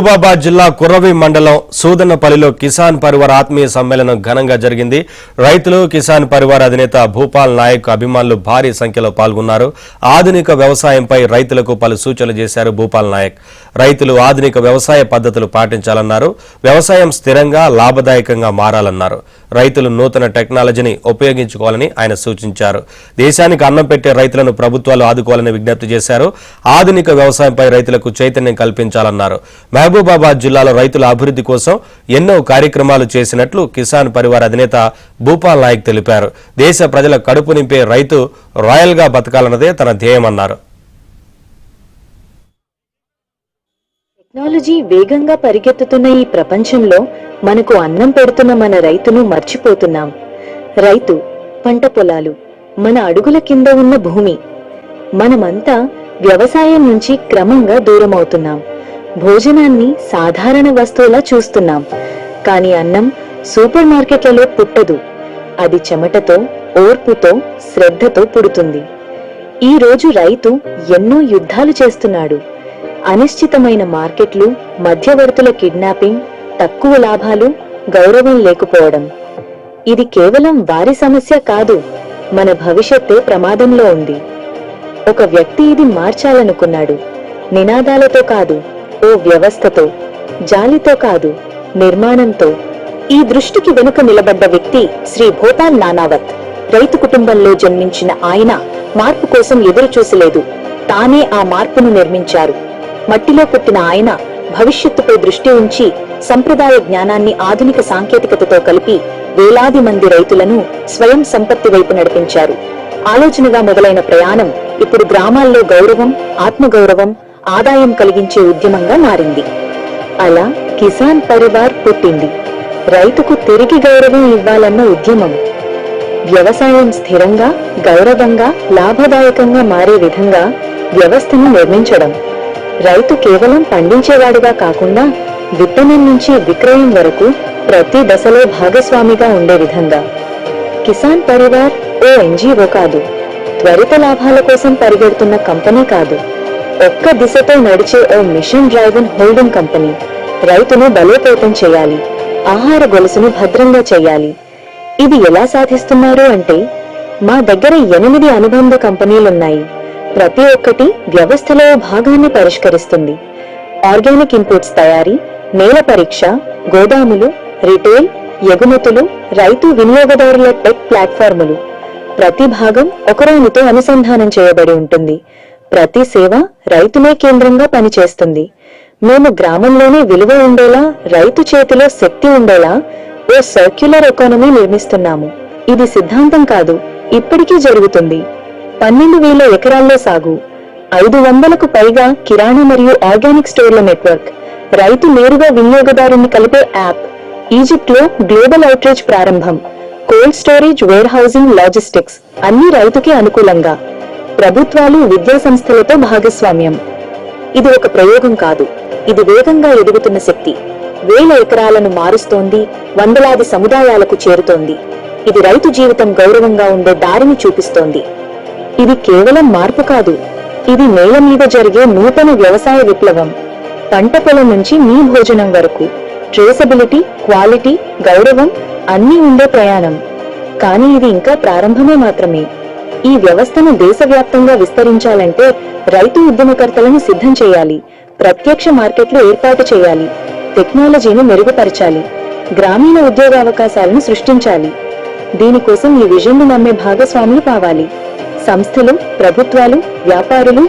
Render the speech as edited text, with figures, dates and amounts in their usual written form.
మహబూబాబాద్ జిల్లా కుర్రవి మండలం సూదన్నపల్లిలో కిసాన్ పరివార్ ఆత్మీయ సమ్మేళనం ఘనంగా జరిగింది. రైతులు, కిసాన్ పరివార్ అధినేత భూపాల్ నాయక్ అభిమానులు భారీ సంఖ్యలో పాల్గొన్నారు. ఆధునిక వ్యవసాయంపై రైతులకు పలు సూచనలు చేశారు భూపాల్ నాయక్. రైతులు ఆధునిక వ్యవసాయ పద్ధతులు పాటించాలన్నారు. వ్యవసాయం స్థిరంగా, లాభదాయకంగా మారాలన్నారు. రైతులు నూతన టెక్నాలజీని ఉపయోగించుకోవాలని ఆయన సూచించారు. దేశానికి అన్నం పెట్టే రైతులను ప్రభుత్వాలు ఆదుకోవాలని విజ్ఞప్తి చేశారు. ఆధునిక వ్యవసాయంపై రైతులకు చైతన్యం కల్పించాలన్నారు. మహబూబాబాద్ జిల్లాలో రైతుల అభివృద్ధి కోసం ఎన్నో కార్యక్రమాలు చేసినట్లు కిసాన్ పరివార్ అధినేత భూపాల్ నాయక్ తెలిపారు. దేశ ప్రజల కడుపు నింపే రైతు రాయల్ గా బతకాలన్నదే తన ధ్యేయమన్నారు. టెక్నాలజీ వేగంగా పరిగెత్తుతున్న ఈ ప్రపంచంలో మనకు అన్నం పెడుతున్న మన రైతును మర్చిపోతున్నాం. రైతు, పంట పొలాలు మన అడుగుల కింద ఉన్న భూమి. మనమంతా వ్యవసాయం నుంచి క్రమంగా దూరమవుతున్నాం. భోజనాన్ని సాధారణ వస్తువులా చూస్తున్నాం. కానీ అన్నం సూపర్ మార్కెట్లలో పుట్టదు. అది చెమటతో, ఓర్పుతో, శ్రద్ధతో పుడుతుంది. ఈ రోజు రైతు ఎన్నో యుద్ధాలు చేస్తున్నాడు. అనిశ్చితమైన మార్కెట్లు, మధ్యవర్తుల కిడ్నాపింగ్, తక్కువ లాభాలు, గౌరవం లేకపోవడం. ఇది కేవలం వారి సమస్య కాదు, మన భవిష్యత్తే ప్రమాదంలో ఉంది. ఒక వ్యక్తి ఇది మార్చాలనుకున్నాడు. నినాదాలతో కాదు, ఓ వ్యవస్థతో, జాలితో కాదు, నిర్మాణంతో. ఈ దృష్టికి వెనుక నిలబడ్డ వ్యక్తి శ్రీ భూపాల్ నానావత్. రైతు కుటుంబంలో జన్మించిన ఆయన మార్పు కోసం ఎదురు చూసలేదు, తానే ఆ మార్పును నిర్మించారు. మట్టిలో పుట్టిన ఆయన భవిష్యత్తుపై దృష్టి ఉంచి సంప్రదాయ జ్ఞానాన్ని ఆధునిక సాంకేతికతతో కలిపి వేలాది మంది రైతులను స్వయం సంపత్తి వైపు నడిపించారు. ఆలోచనగా మొదలైన ప్రయాణం ఇప్పుడు గ్రామాల్లో గౌరవం, ఆత్మగౌరవం, ఆదాయం కలిగించే ఉద్యమంగా మారింది. అలా కిసాన్ పరివార్ పుట్టింది. రైతుకు తిరిగి గౌరవం ఇవ్వాలన్న ఉద్యమం. వ్యవసాయం స్థిరంగా, గౌరవంగా, లాభదాయకంగా మారే విధంగా వ్యవస్థను నిర్మించడం. రైతు కేవలం పండించేవాడుగా కాకుండా విత్తనం నుంచి విక్రయం వరకు ప్రతి దశలో భాగస్వామిగా ఉండే విధంగా. కిసాన్ పరివార్ ఓ ఎన్జీఓ కాదు, త్వరిత లాభాల కోసం పరిగెడుతున్న కంపెనీ కాదు, ఒక్క దిశతో నడిచే ఓ మిషన్ డ్రైవెన్ హోల్డింగ్ కంపెనీ. రైతును బలోపేతం చేయాలి, ఆహార గొలుసును భద్రంగా చేయాలి. ఇది ఎలా సాధిస్తున్నారు అంటే, మా దగ్గర 8 అనుబంధ కంపెనీలున్నాయి. ప్రతి ఒక్కటి వ్యవస్థలో భాగాన్ని పరిష్కరిస్తుంది. ఆర్గానిక్ ఇన్పుట్స్ తయారీ, నేల పరీక్ష, గోదాములు, రిటైల్, ఎగుమతులు, రైతు వినియోగదారుల టెక్ ప్లాట్ఫార్ములు. ప్రతి భాగం ఒకదానితో అనుసంధానం చేయబడి ఉంటుంది. ప్రతి సేవ రైతులే కేంద్రంగా పనిచేస్తుంది. మేము గ్రామంలోనే విలువ ఉండేలా, రైతు చేతిలో శక్తి ఉండేలా ఓ సర్క్యులర్ ఎకానమీ నిర్మిస్తున్నాము. ఇది సిద్ధాంతం కాదు, ఇప్పటికీ జరుగుతుంది. 12,000 ఎకరాల్లో సాగు, 500కు పైగా కిరాణా మరియు ఆర్గానిక్ స్టోర్ల నెట్వర్క్, రైతు నేరుగా వినియోగదారుని కలిపే యాప్, ఈజిప్ట్ లో గ్లోబల్ అవుట్రీచ్ ప్రారంభం, cold storage, warehousing, logistics అన్ని రైతుకే అనుకూలంగా. ప్రభుత్వాలు, విద్యా సంస్థలతో భాగస్వామ్యం. ఇది ఒక ప్రయోగం కాదు, ఇది వేగంగా ఎదుగుతున్న శక్తి. 1000 ఎకరాలను మారుస్తోంది, వందలాది సముదాయాలకు చేరుతోంది. ఇది రైతు జీవితం గౌరవంగా ఉండే దారిని చూపిస్తోంది. ఇది కేవలం మార్పు కాదు, ఇది నేల మీద జరిగే నూతన వ్యవసాయ విప్లవం. పంట పొలం నుంచి మీ భోజనం వరకు ట్రేసబిలిటీ, క్వాలిటీ, గౌరవం అన్నీ ఉండే ప్రయాణం. కానీ ఇది ఇంకా ప్రారంభమే మాత్రమే. ఈ వ్యవస్థను దేశవ్యాప్తంగా విస్తరించాలంటే రైతు ఉద్యమకర్తలను సిద్ధం చేయాలి, ప్రత్యక్ష మార్కెట్లు ఏర్పాటు చేయాలి, టెక్నాలజీని మెరుగుపరచాలి, గ్రామీణ ఉద్యోగావకాశాలను సృష్టించాలి. దీనికోసం ఈ విజన్ను నమ్మే భాగస్వాములు కావాలి. సంస్థలు, ప్రభుత్వాలు, వ్యాపారులు